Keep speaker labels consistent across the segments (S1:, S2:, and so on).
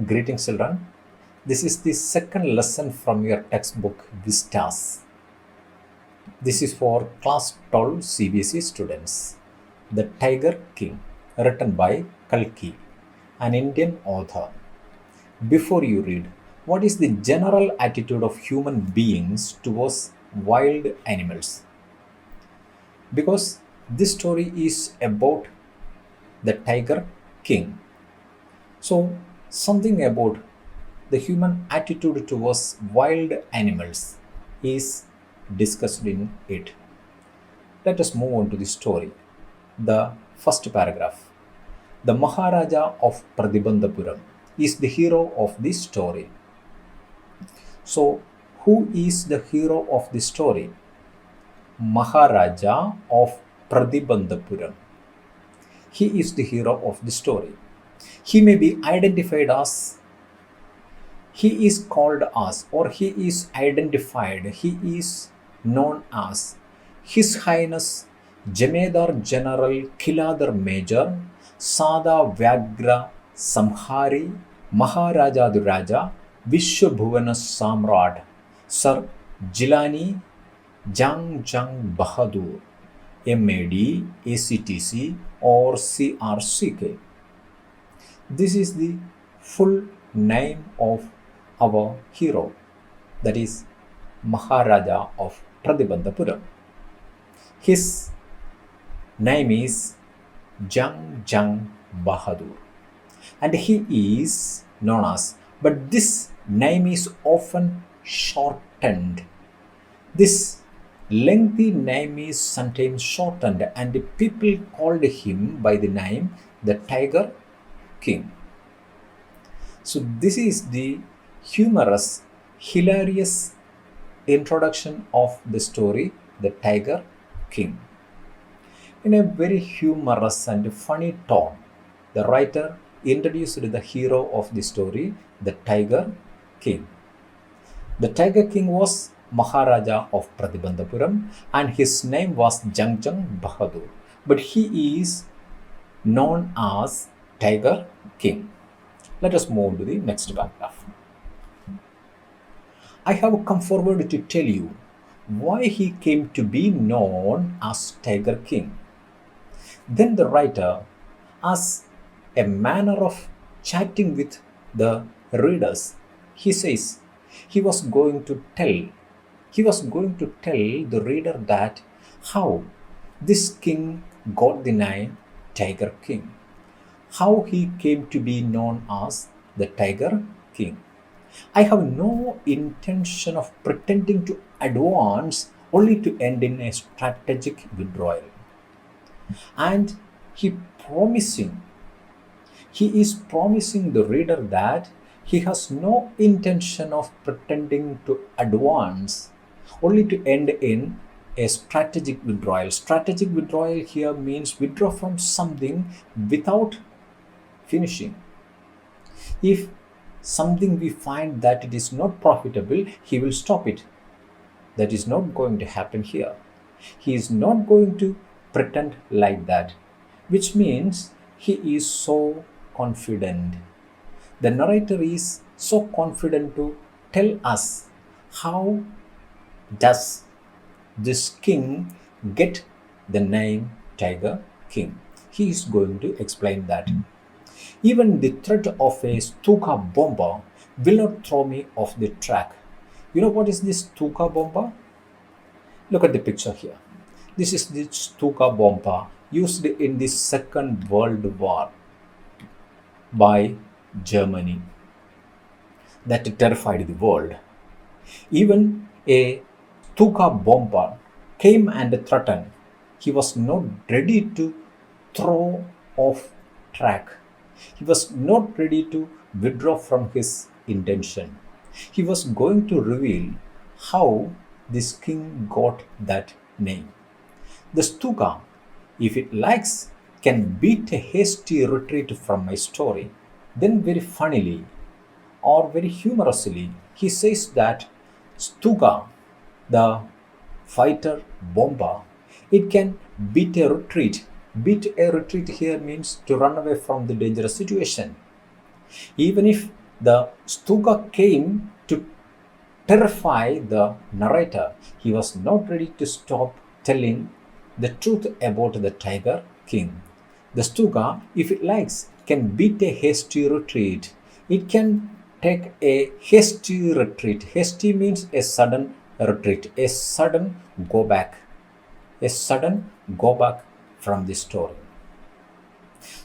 S1: Greetings, children. This is the second lesson from your textbook Vistas. This is for class 12 Cbse students. The Tiger King, written by Kalki, an Indian author. Before you read, what is the general attitude of human beings towards wild animals? Because this story is about the Tiger King. So, something about the human attitude towards wild animals is discussed in it. Let us move on to the story. The first paragraph. The Maharaja of Pradibandhapuram is the hero of this story. So, who is the hero of the story? Maharaja of Pradibandhapuram. He is the hero of the story. He may be identified as, he is called as, or he is identified, he is known as His Highness Jamedar General Kiladar Major Sada Vyagra Samhari Maharajaduraja Vishwabhuvana Samrat Sir Jilani Jang Bahadur MAD ACTC or CRCK. This is the full name of our hero, that is Maharaja of Pradibandhapuram. His name is Jang Bahadur and he is known as, but this name is often shortened. This lengthy name is sometimes shortened and people called him by the name the Tiger King. So this is the humorous, hilarious introduction of the story, The Tiger King. In a very humorous and funny tone, the writer introduced the hero of the story, the Tiger King. The Tiger King was Maharaja of Pradibandhapuram and his name was Jang Bahadur, but he is known as Tiger King. Let us move to the next paragraph. I have come forward to tell you why he came to be known as Tiger King. Then the writer, as a manner of chatting with the readers, he says he was going to tell the reader that how this king got the name Tiger King, how he came to be known as the Tiger King. I have no intention of pretending to advance only to end in a strategic withdrawal. And he is promising the reader that he has no intention of pretending to advance only to end in a strategic withdrawal. Strategic withdrawal here means withdraw from something without finishing. If something we find that it is not profitable, he will stop it. That is not going to happen here. He is not going to pretend like that, which means he is so confident. The narrator is so confident to tell us how does this king get the name Tiger King. He is going to explain that. Even the threat of a Stuka bomber will not throw me off the track. You know what is this Stuka bomber? Look at the picture here. This is the Stuka bomber used in the Second World War by Germany that terrified the world. Even a Stuka bomber came and threatened. He was not ready to throw off track. He was not ready to withdraw from his intention. He was going to reveal how this king got that name. The Stuka, if it likes, can beat a hasty retreat from my story. Then very funnily or very humorously, he says that Stuka, the fighter bomber, it can beat a retreat. Beat a retreat here means to run away from the dangerous situation. Even if The Stuka came to terrify the narrator. He was not ready to stop telling the truth about the Tiger King. The Stuka, if it likes, can beat a hasty retreat. It can take a hasty retreat. Hasty means a sudden retreat, a sudden go back, a sudden go back from the story.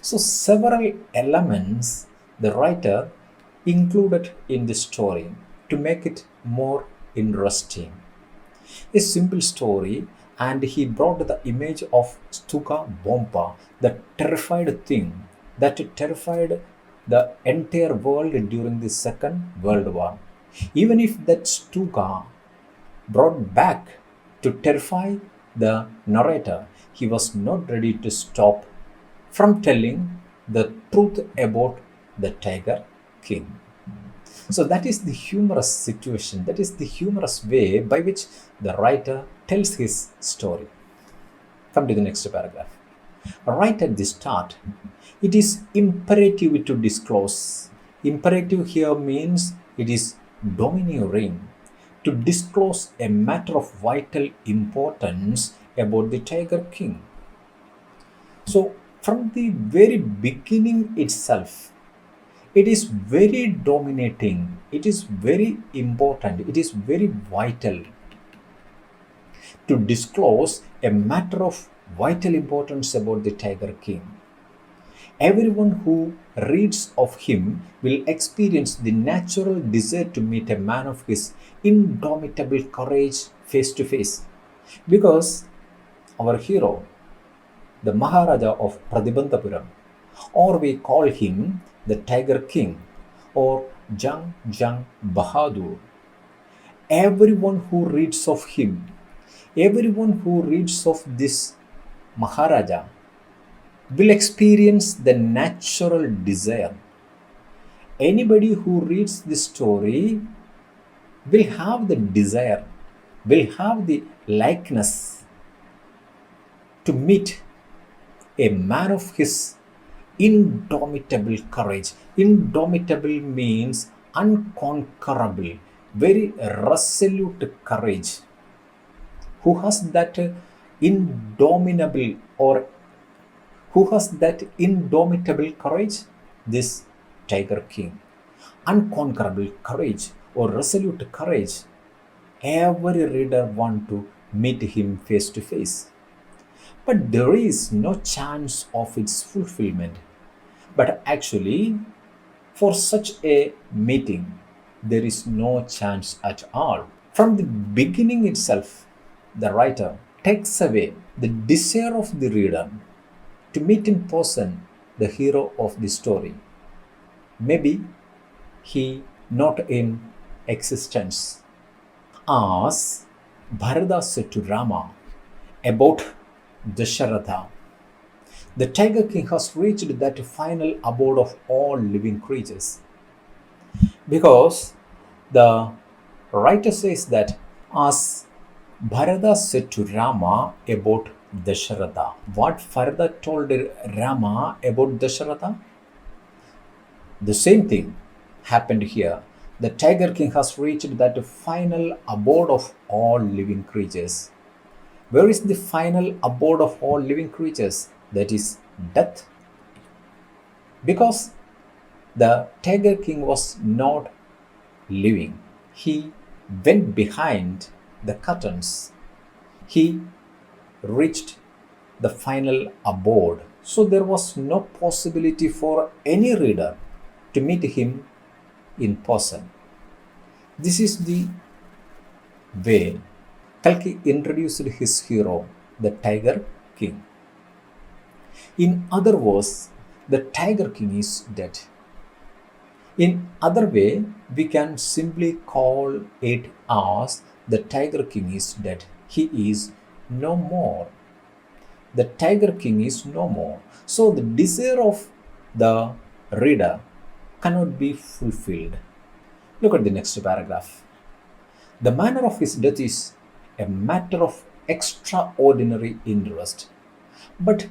S1: So, several elements the writer included in the story to make it more interesting. A simple story, and he brought the image of Stuka Bomba, the terrified thing that terrified the entire world during the Second World War. Even if that Stuka brought back to terrify the narrator, he was not ready to stop from telling the truth about the Tiger King. So that is the humorous situation, that is the humorous way by which the writer tells his story. Come to the next paragraph. Right at the start, it is imperative to disclose. Imperative here means it is domineering, to disclose a matter of vital importance about the Tiger King. So, from the very beginning itself, it is very dominating, it is very important, it is very vital to disclose a matter of vital importance about the Tiger King. Everyone who reads of him will experience the natural desire to meet a man of his indomitable courage face to face. Because our hero, the Maharaja of Pradibandhapuram, or we call him the Tiger King or Jang Jang Bahadur. Everyone who reads of him, everyone who reads of this Maharaja will experience the natural desire. Anybody who reads this story will have the desire, will have the likeness to meet a man of his indomitable courage. Indomitable means unconquerable, very resolute courage. Who has that indomitable or who has that indomitable courage? This Tiger King. Unconquerable courage or resolute courage. Every reader wants to meet him face to face. But there is no chance of its fulfillment. But actually, for such a meeting, there is no chance at all. From the beginning itself, the writer takes away the desire of the reader to meet in person the hero of the story. Maybe he not in existence. As Bharata said to Rama about Dasharatha, the Tiger King has reached that final abode of all living creatures. Because the writer says that as Bharata said to Rama about Dasharatha, what Bharata told Rama about Dasharatha? The same thing happened here. The Tiger King has reached that final abode of all living creatures. Where is the final abode of all living creatures? That is death. Because the Tiger King was not living, he went behind the curtains. He reached the final abode. So there was no possibility for any reader to meet him in person. This is the way Kalki introduced his hero, the Tiger King. In other words, the Tiger King is dead. In other way, we can simply call it as the Tiger King is dead. He is no more. The Tiger King is no more. So the desire of the reader cannot be fulfilled. Look at the next paragraph. The manner of his death is a matter of extraordinary interest. But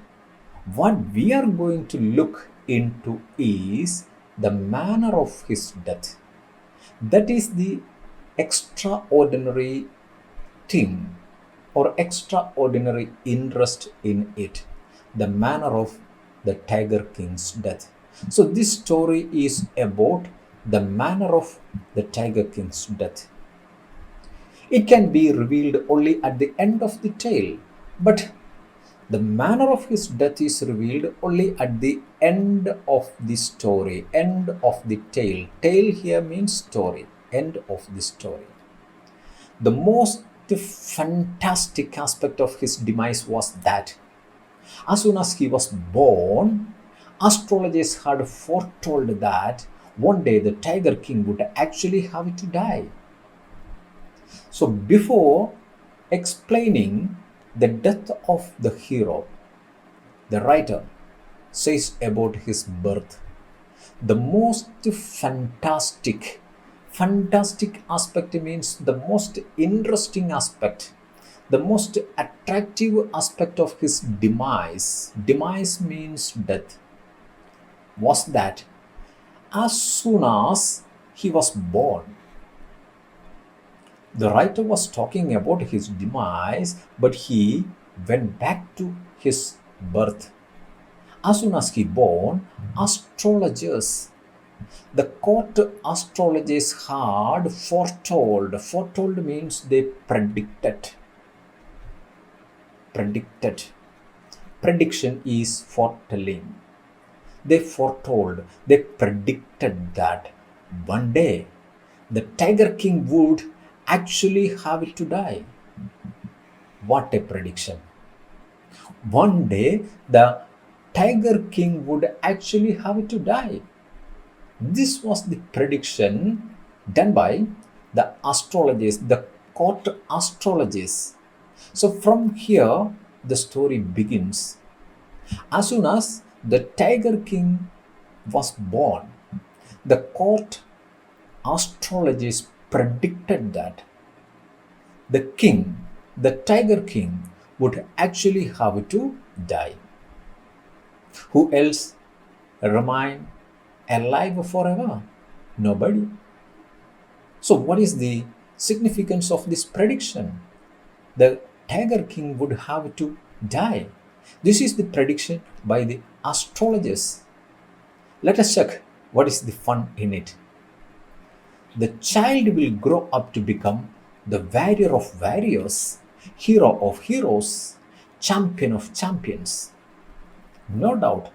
S1: what we are going to look into is the manner of his death. That is the extraordinary thing or extraordinary interest in it, the manner of the Tiger King's death. So, this story is about the manner of the Tiger King's death. It can be revealed only at the end of the tale, but the manner of his death is revealed only at the end of the story, end of the tale. Tale here means story, end of the story. The most fantastic aspect of his demise was that as soon as he was born, astrologers had foretold that one day the Tiger King would actually have to die. So, before explaining the death of the hero, the writer says about his birth. The most fantastic aspect means the most interesting aspect, the most attractive aspect of his demise means death, was that as soon as he was born, the writer was talking about his demise, but he went back to his birth. As soon as he born, astrologers, the court astrologers had foretold. Foretold means they predicted. Predicted. Prediction is foretelling. They foretold, they predicted that one day the Tiger King would actually have to die. What a prediction! One day the Tiger King would actually have to die. This was the prediction done by the astrologers, the court astrologers. So from here, the story begins. As soon as the Tiger King was born, the court astrologers predicted that the king, the Tiger King, would actually have to die. Who else remain alive forever? Nobody. So, what is the significance of this prediction? The Tiger King would have to die. This is the prediction by the astrologers. Let us check what is the fun in it. The child will grow up to become the warrior of warriors, hero of heroes, champion of champions. No doubt,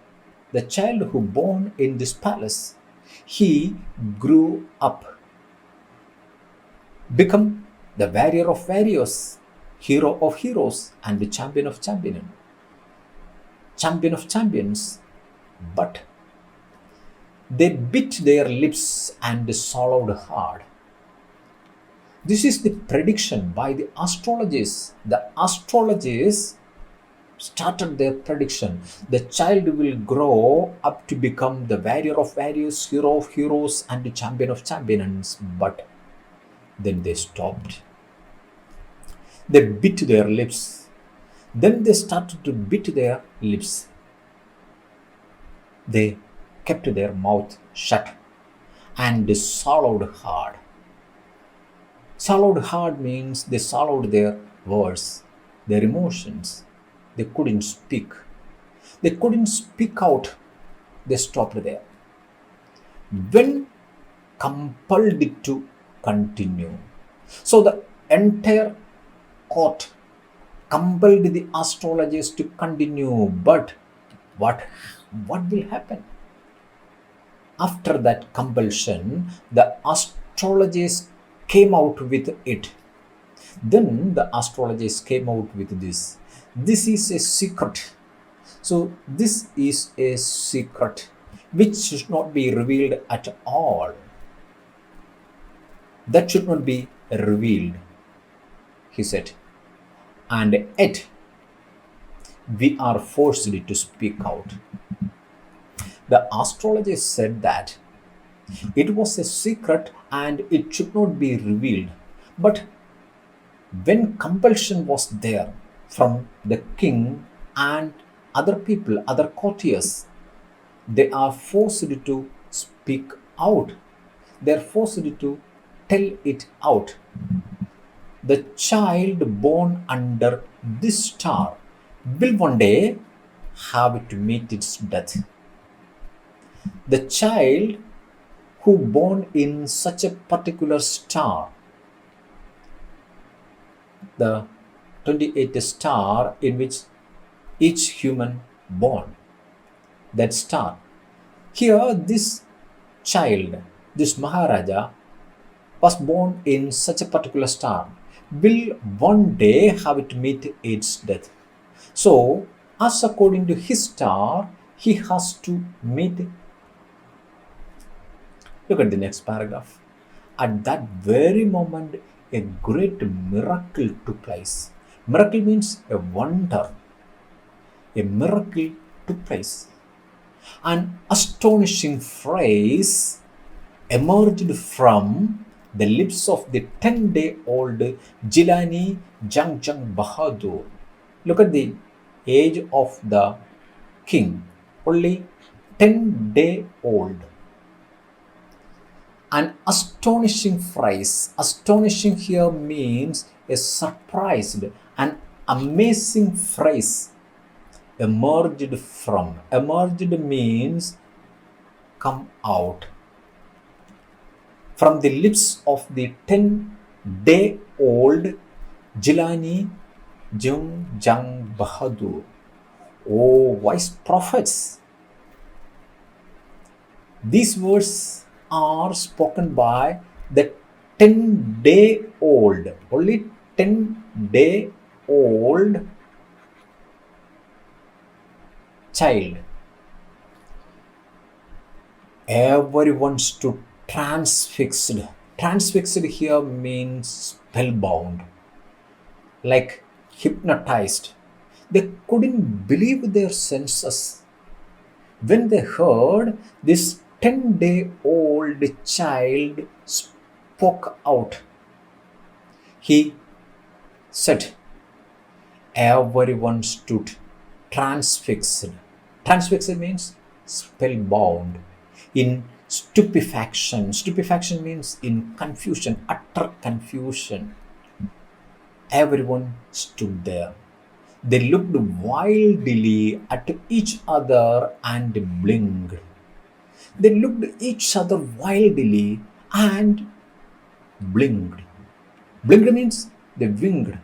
S1: the child who born in this palace, he grew up, become the warrior of warriors, hero of heroes, and the champion of champions. But they bit their lips and swallowed hard. This is the prediction by the astrologers. The astrologers started their prediction. The child will grow up to become the warrior of warriors, hero of heroes, and the champion of champions. But then they stopped. They bit their lips. Then they started to bit their lips. They kept their mouth shut and they swallowed hard. Swallowed hard means they swallowed their words, their emotions. They couldn't speak. They couldn't speak out. They stopped there. When compelled to continue. So the entire court compelled the astrologers to continue. But what will happen? After that compulsion, the astrologers came out with it. Then the astrologers came out with this. This is a secret. So this is a secret which should not be revealed at all. That should not be revealed, he said. And yet, we are forced to speak out. The astrologers said that it was a secret and it should not be revealed. But when compulsion was there from the king and other people, other courtiers, they are forced to speak out. They're forced to tell it out. The child born under this star will one day have to meet its death. The child who born in such a particular star, the 28th star in which each human born, that star. Here, this child, this Maharaja, was born in such a particular star, will one day have to meet its death. So, as according to his star, he has to meet. Look at the next paragraph. At that very moment, a great miracle took place. Miracle means a wonder. A miracle took place. An astonishing phrase emerged from the lips of the 10-day-old Jilani Jangjang Bahadur. Look at the age of the king, only 10-day-old. An astonishing phrase. Astonishing here means a surprised, an amazing phrase emerged from. Emerged means come out. From the lips of the 10-day-old Jilani Jangjang Bahadur. O wise prophets! These words are spoken by the 10-day-old, only 10-day-old child. Everyone stood transfixed. Transfixed here means spellbound, like hypnotized. They couldn't believe their senses when they heard this 10-day-old child spoke out. He said, everyone stood transfixed. Transfixed means spellbound, in stupefaction. Stupefaction means in confusion, utter confusion. Everyone stood there. They looked wildly at each other and blinked. They looked at each other wildly and blinked. Blinked means they winked.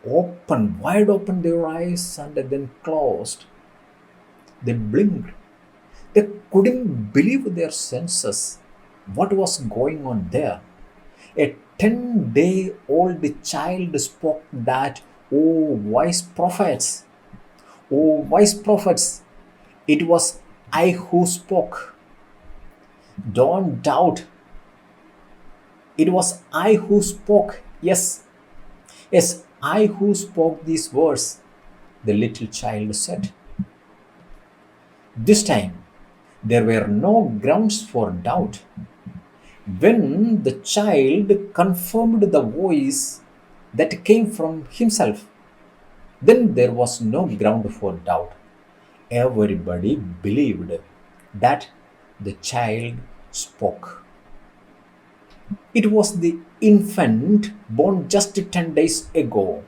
S1: Open, wide open their eyes and then closed. They blinked. They couldn't believe their senses. What was going on there? A 10-day-old child spoke that, "Oh, wise prophets! Oh, wise prophets! It was I who spoke. Don't doubt. It was I who spoke. Yes, yes, I who spoke these words," the little child said. This time, there were no grounds for doubt. When the child confirmed the voice that came from himself, then there was no ground for doubt. Everybody believed that the child spoke. It was the infant born just 10 days ago.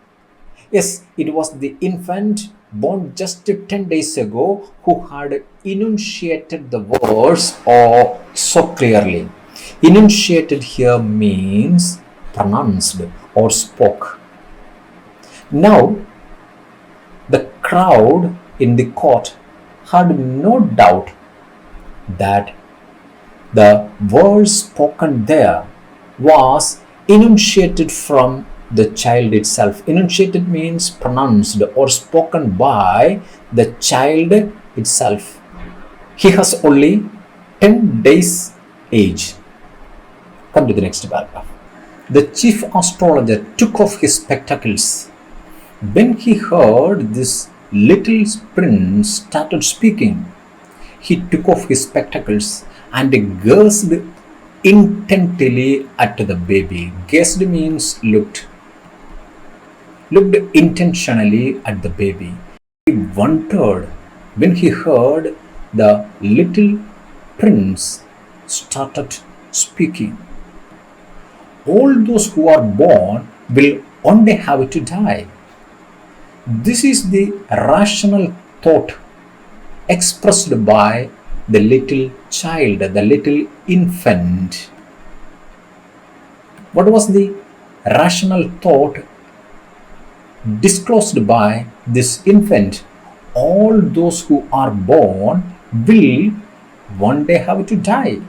S1: Yes, it was the infant born just 10 days ago who had enunciated the words so clearly. Enunciated here means pronounced or spoke. Now, the crowd in the court had no doubt that the words spoken there was enunciated from the child itself. Enunciated means pronounced or spoken by the child itself. He has only 10 days age. Come to the next paragraph. The chief astrologer took off his spectacles. When he heard this little prince started speaking, he took off his spectacles and gazed intently at the baby. Gazed means looked intentionally at the baby. He wondered when he heard the little prince started speaking. All those who are born will one day have to die. This is the rational thought expressed by the little child, the little infant. What was the rational thought disclosed by this infant? All those who are born will one day have to die.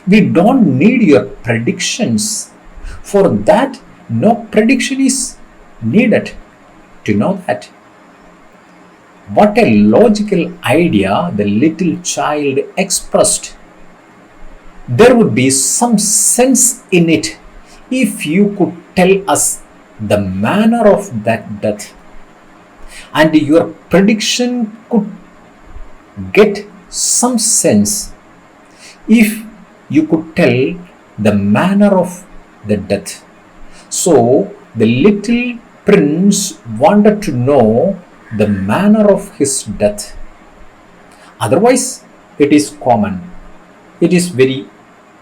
S1: We don't need your predictions. For that, no prediction is needed to know that. What a logical idea the little child expressed. There would be some sense in it if you could tell us the manner of that death, and your prediction could get some sense if you could tell the manner of the death. So the little prince wanted to know the manner of his death. Otherwise, it is common, it is very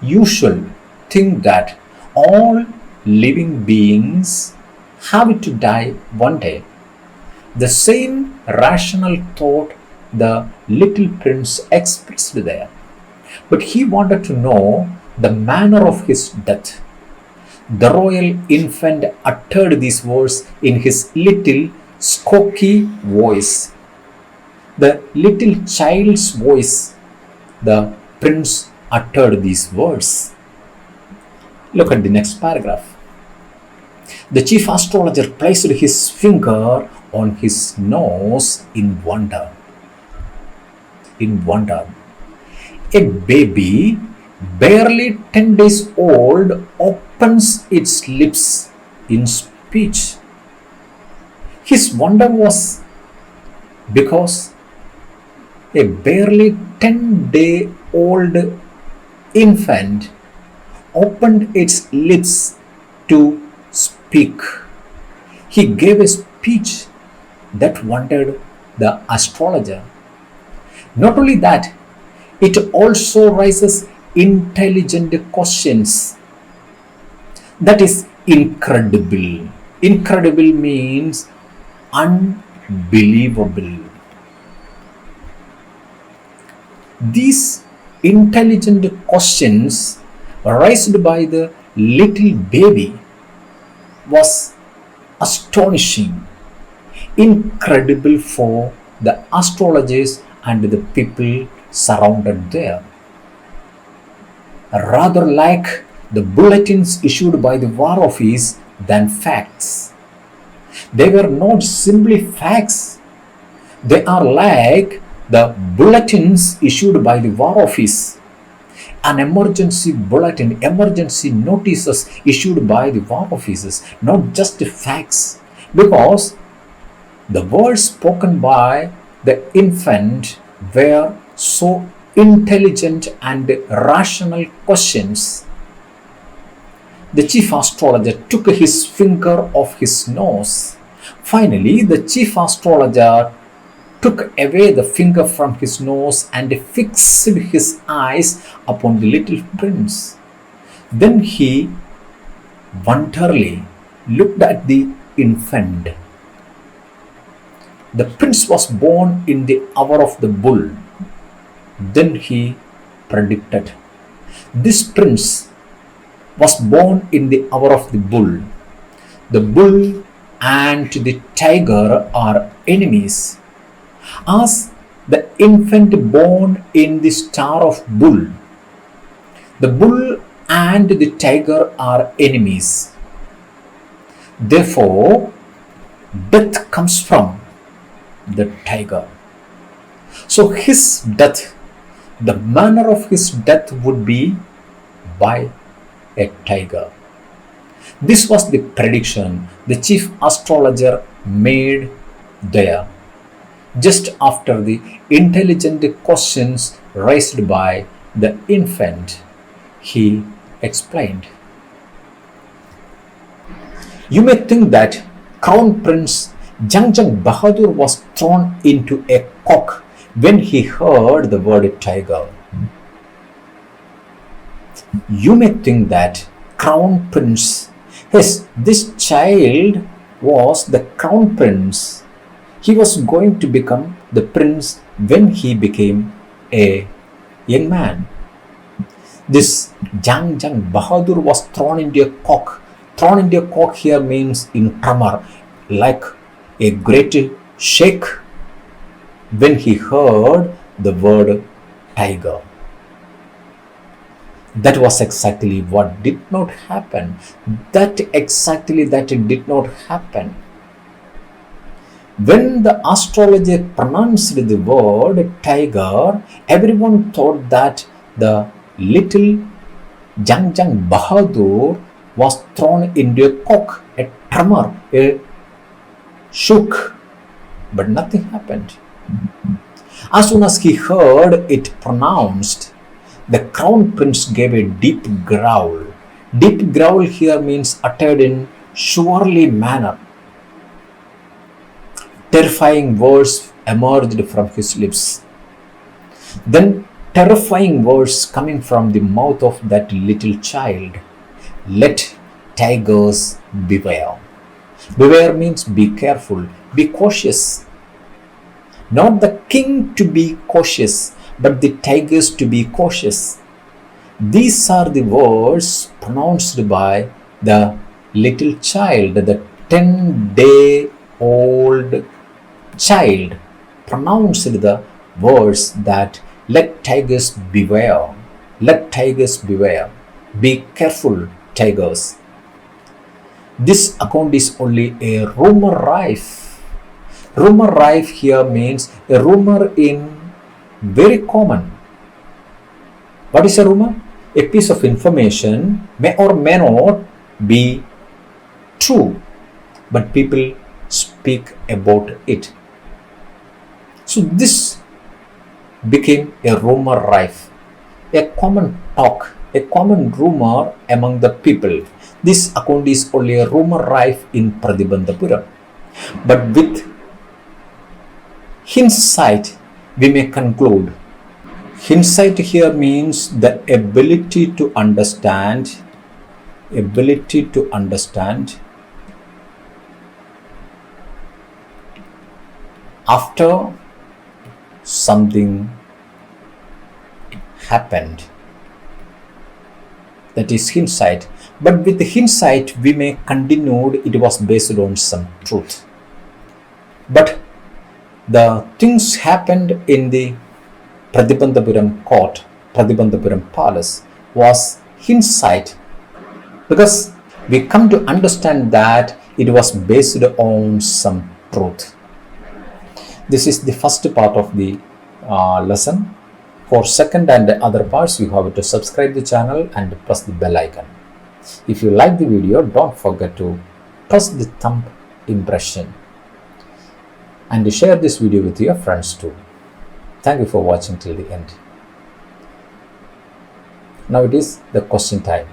S1: usual thing that all living beings have to die one day. The same rational thought the little prince expressed there. But he wanted to know the manner of his death. The royal infant uttered these words in his little squeaky voice. The little child's voice, the prince uttered these words. Look at the next paragraph. The chief astrologer placed his finger on his nose in wonder. In wonder. A baby, barely 10 days old, opens its lips in speech. His wonder was because a barely 10-day-old infant opened its lips to speak. He gave a speech that wondered the astrologer. Not only that, it also raises intelligent questions. That is incredible. Incredible means unbelievable. These intelligent questions raised by the little baby was astonishing, incredible for the astrologers and the people surrounded there. Rather like the bulletins issued by the War Office than facts. They were not simply facts. They are like the bulletins issued by the War Office. An emergency bulletin, emergency notices issued by the War Offices, not just the facts. Because the words spoken by the infant were so intelligent and rational questions. The chief astrologer took his finger off his nose. Finally, the chief astrologer took away the finger from his nose and fixed his eyes upon the little prince. Then he wonderingly looked at the infant. The prince was born in the hour of the bull. Then he predicted. This prince was born in the hour of the bull. The bull and the tiger are enemies. As the infant born in the star of bull, the bull and the tiger are enemies. Therefore, death comes from the tiger. So his death, the manner of his death would be by a tiger. This was the prediction the chief astrologer made there, just after the intelligent questions raised by the infant. He explained. You may think that Crown Prince Jangjang Bahadur was thrown into a cock when he heard the word tiger. You may think that crown prince, yes, this child was the crown prince. He was going to become the prince when he became a young man. This Jang Bahadur was thrown into a cock. Thrown into a cock here means in tremor, like a great shake when he heard the word tiger. That was exactly what did not happen. That did not happen. When the astrologer pronounced the word tiger, everyone thought that the little Jang Bahadur was thrown into a cock, a tremor, a shook, but nothing happened. As soon as he heard it pronounced, the crown prince gave a deep growl. Deep growl here means uttered in surely manner. Terrifying words emerged from his lips. Then terrifying words coming from the mouth of that little child. Let tigers beware. Beware means be careful, be cautious. Not the king to be cautious, but the tigers to be cautious. These are the words pronounced by the little child, the 10-day-old child pronounced the words that let tigers beware, let tigers beware, be careful, tigers. This account is only a rumor rife. Rumor rife here means a rumor in very common. What is a rumor? A piece of information may or may not be true, but people speak about it. So this became a rumor rife, a common talk, a common rumor among the people. This account is only a rumor rife in Pratibandhapuram. But with hindsight, we may conclude. Hindsight here means the ability to understand after something happened. That is hindsight. But with hindsight, we may conclude it was based on some truth. But the things happened in the Pratibandhapuram court, Pratibandhapuram palace was hindsight, because we come to understand that it was based on some truth. This is the first part of the lesson. For second and other parts, you have to subscribe the channel and press the bell icon. If you like the video, don't forget to press the thumb impression and share this video with your friends too. Thank you for watching till the end. Now it is the question time.